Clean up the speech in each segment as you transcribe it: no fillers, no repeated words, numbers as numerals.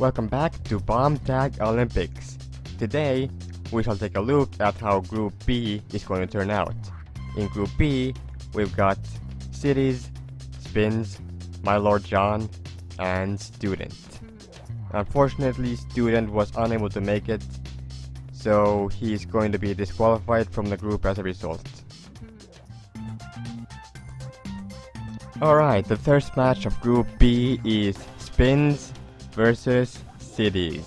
Welcome back to BombTag Olympics. Today, we shall take a look at how Group B is going to turn out. In Group B, we've got Sidiez, Spinz, MyLordJohn, and Student. Unfortunately, Student was unable to make it, so he's going to be disqualified from the group as a result. Alright, the first match of Group B is Spinz versus Sidiez.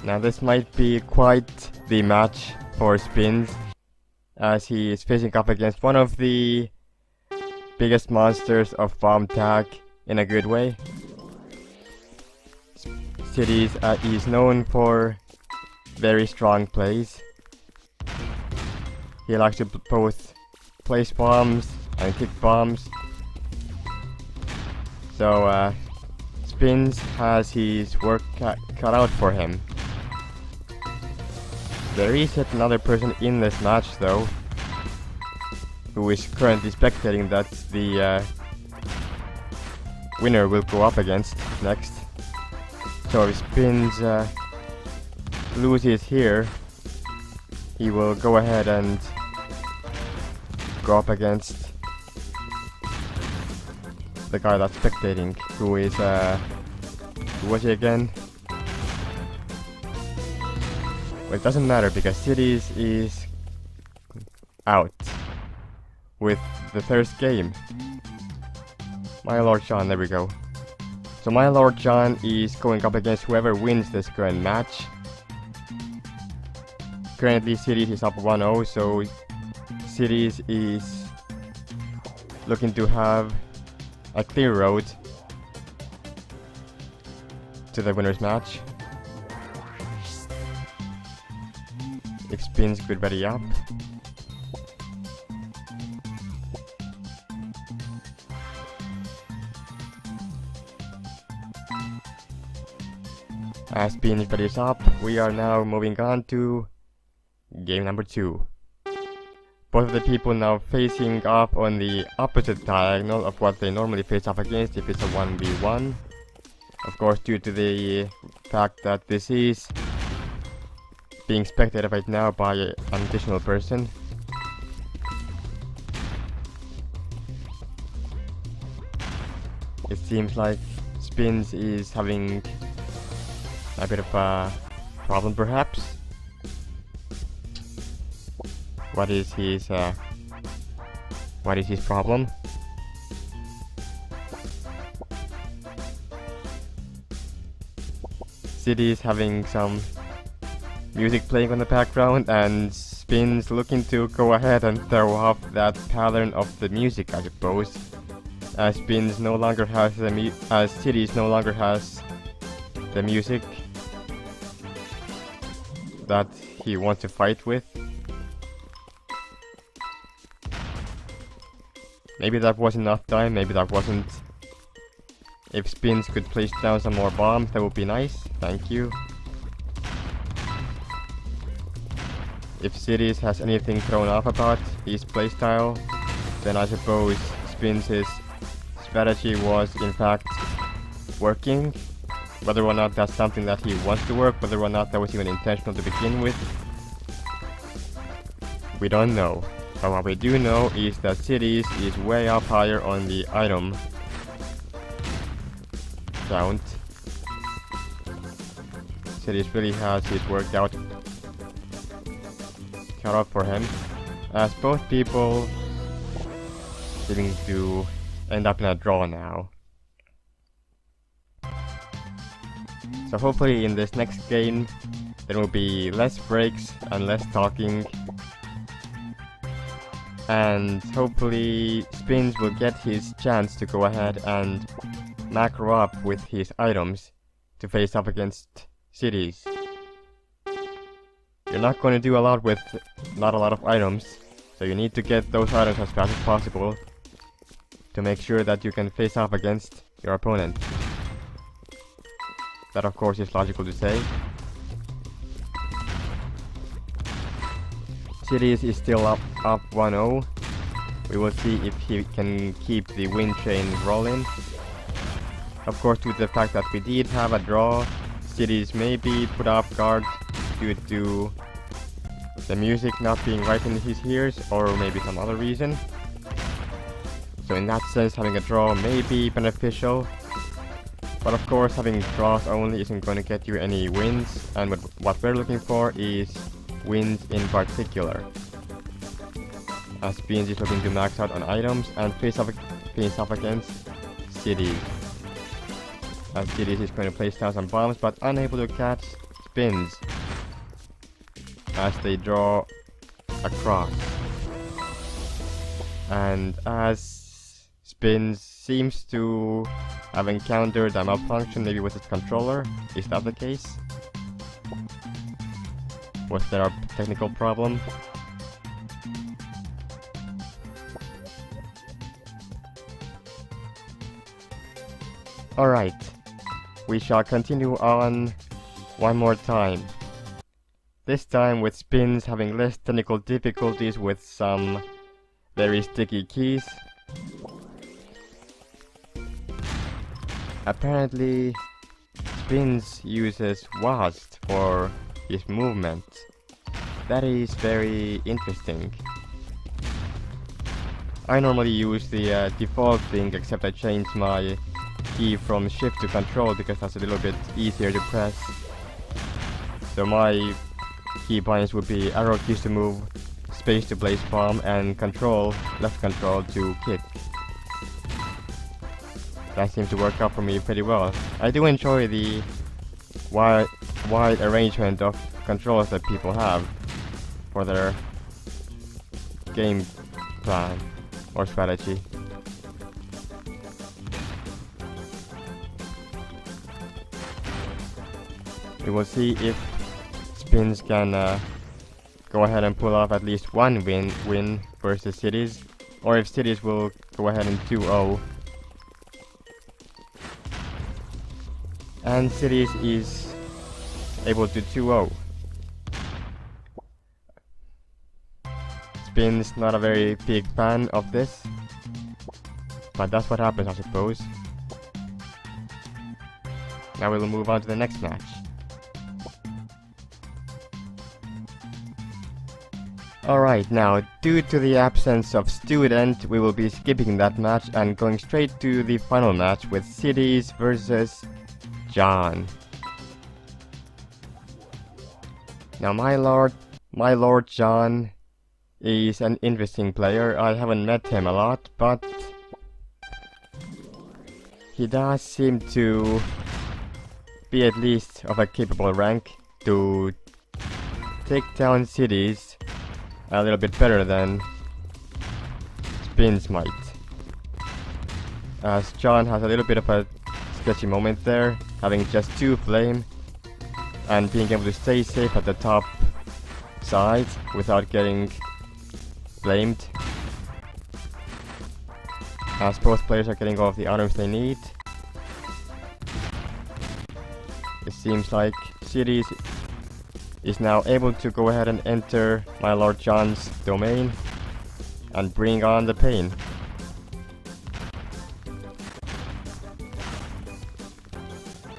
Now this might be quite the match for Spinz, as he is facing up against one of the biggest monsters of BombTag in a good way. Sidiez is known for very strong plays. He likes to both place bombs and kick bombs. So Spinz has his work cut out for him. There is yet another person in this match though, who is currently spectating that the winner will go up against next. So if Spinz loses here, he will go ahead and go up against the guy that's spectating, who is who was he again? Well, it doesn't matter because Sidiez is out with the first game. MyLordJohn, there we go. So MyLordJohn is going up against whoever wins this current match. Currently Sidiez is up 1-0, so Sidiez is looking to have a clear road to the winner's match. If Spinz could ready up. As Spinz readies up, we are now moving on to game number 2. Both of the people now facing off on the opposite diagonal of what they normally face off against if it's a 1v1. Of course, due to the fact that this is being spectated right now by an additional person. It seems like Spinz is having a bit of a problem perhaps. What is his problem? Sidiez having some music playing on the background, and Spinz looking to go ahead and throw off that pattern of the music, I suppose. As Spinz no longer has as Sidiez no longer has the music that he wants to fight with. Maybe that was enough time, maybe that wasn't. If Spinz could place down some more bombs, that would be nice. Thank you. If Sidiez has anything thrown off about his playstyle, then I suppose Spinz's strategy was in fact working. Whether or not that's something that he wants to work, whether or not that was even intentional to begin with, we don't know. But what we do know is that Sidiez is way up higher on the item count. Sidiez really has his work out cut out for him, as both people seeming to end up in a draw now. So hopefully in this next game there will be less breaks and less talking, and hopefully Spinz will get his chance to go ahead and macro up with his items to face up against Sidiez. You're not going to do a lot with not a lot of items, so you need to get those items as fast as possible to make sure that you can face off against your opponent. That of course is logical to say. Sidiez is still up 1-0. We will see if he can keep the win train rolling. Of course, due to the fact that we did have a draw, Sidiez may be put off guard due to the music not being right in his ears, or maybe some other reason. So in that sense, having a draw may be beneficial. But of course, having draws only isn't going to get you any wins, and what we're looking for is wins in particular. As Spinz is looking to max out on items and face off against Sidiez. As Sidiez is going to place down some bombs, but unable to catch Spinz as they draw across. And as Spinz seems to have encountered a malfunction, maybe with its controller. Is that the case? Was there a technical problem? Alright, we shall continue on one more time. This time with Spinz having less technical difficulties with some very sticky keys. Apparently, Spinz uses WASD for his movement. That is very interesting. I normally use the default thing, except I changed my key from shift to control because that's a little bit easier to press. So my key bindings would be arrow keys to move, space to place bomb, and control, left control to kick. That seems to work out for me pretty well. I do enjoy the wide arrangement of controls that people have for their game plan or strategy. We will see if Spinz can go ahead and pull off at least one win versus Sidiez, or if Sidiez will go ahead and 2-0. And Sidiez is able to 2-0. Spinz not a very big fan of this, but that's what happens, I suppose. Now we'll move on to the next match. Alright, now, due to the absence of student, we will be skipping that match and going straight to the final match with Sidiez versus John. Now, MyLordJohn is an interesting player. I haven't met him a lot, but he does seem to be at least of a capable rank to take down Sidiez a little bit better than Spinz might. As John has a little bit of a sketchy moment there, having just 2 flame and being able to stay safe at the top side without getting blamed. As both players are getting all of the items they need. It seems like Sidiez is now able to go ahead and enter MyLordJohn's domain and bring on the pain.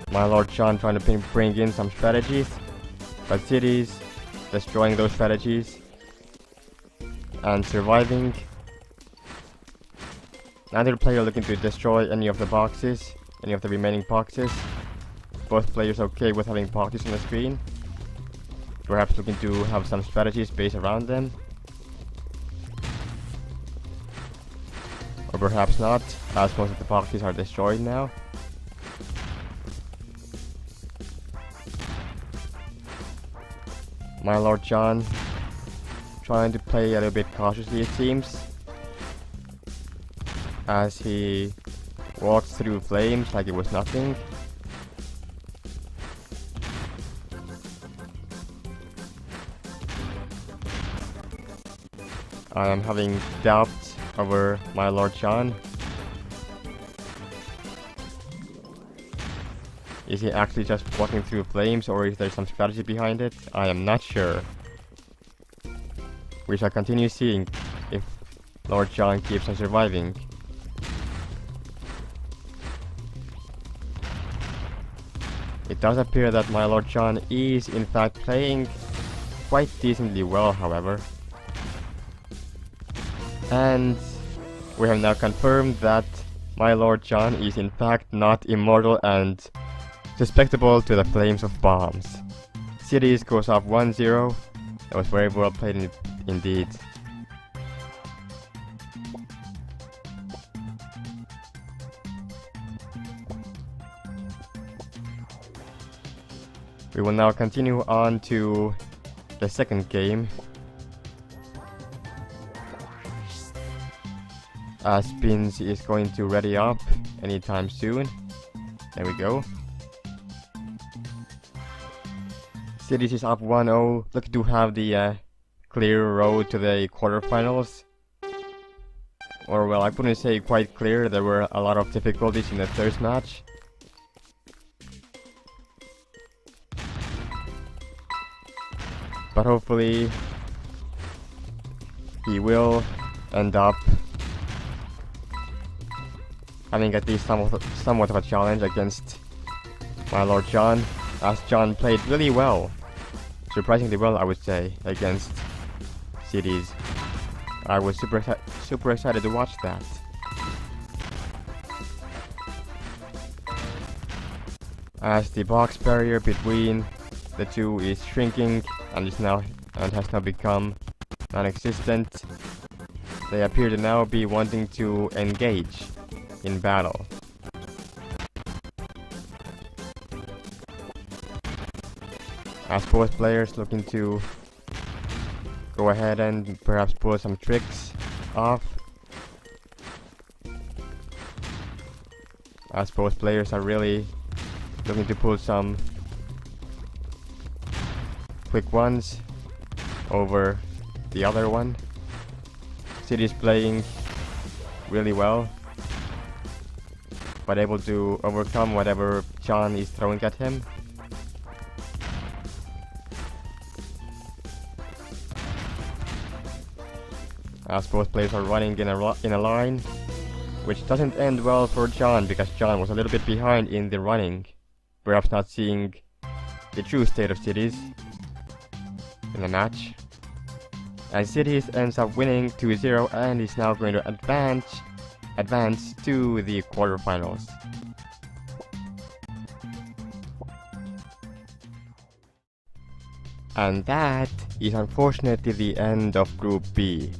MyLordJohn trying to bring in some strategies, but Sidiez destroying those strategies and surviving. Neither player looking to destroy any of the boxes, any of the remaining boxes. Both players okay with having boxes on the screen. Perhaps looking to have some strategies based around them. Or perhaps not, as most of the boxes are destroyed now. MyLordJohn trying to play a little bit cautiously, it seems, as he walks through flames like it was nothing. I am having doubts over MyLordJohn. Is he actually just walking through flames, or is there some strategy behind it? I am not sure. We shall continue seeing if Lord John keeps on surviving. It does appear that MyLordJohn is in fact playing quite decently well, however. And we have now confirmed that MyLordJohn is in fact not immortal and susceptible to the flames of bombs. Sidiez goes off 1-0. That was very well played indeed. We will now continue on to the second game. Spinz is going to ready up anytime soon. There we go. Sidiez is up 1-0, looking to have the clear road to the quarterfinals. Or well, I couldn't say quite clear, there were a lot of difficulties in the first match. But hopefully he will end up having at least somewhat of a challenge against MyLordJohn, as John played really well. Surprisingly well, I would say, against Sidiez. I was super excited to watch that. As the box barrier between the two is shrinking and has now become non-existent, they appear to now be wanting to engage in battle. As both players looking to go ahead and perhaps pull some tricks off. As both players are really looking to pull some quick ones over the other one. Sidiez playing really well, but able to overcome whatever John is throwing at him. As both players are running in a line, which doesn't end well for John, because John was a little bit behind in the running, perhaps not seeing the true state of Sidiez in the match. And Sidiez ends up winning 2-0 and is now going to advance to the quarterfinals. And that is unfortunately the end of Group B.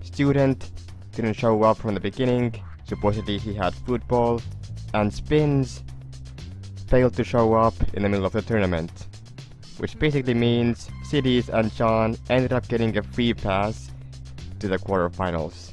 Student didn't show up from the beginning, supposedly he had football, and Spinz failed to show up in the middle of the tournament, which basically means Sidiez and John ended up getting a free pass to the quarterfinals.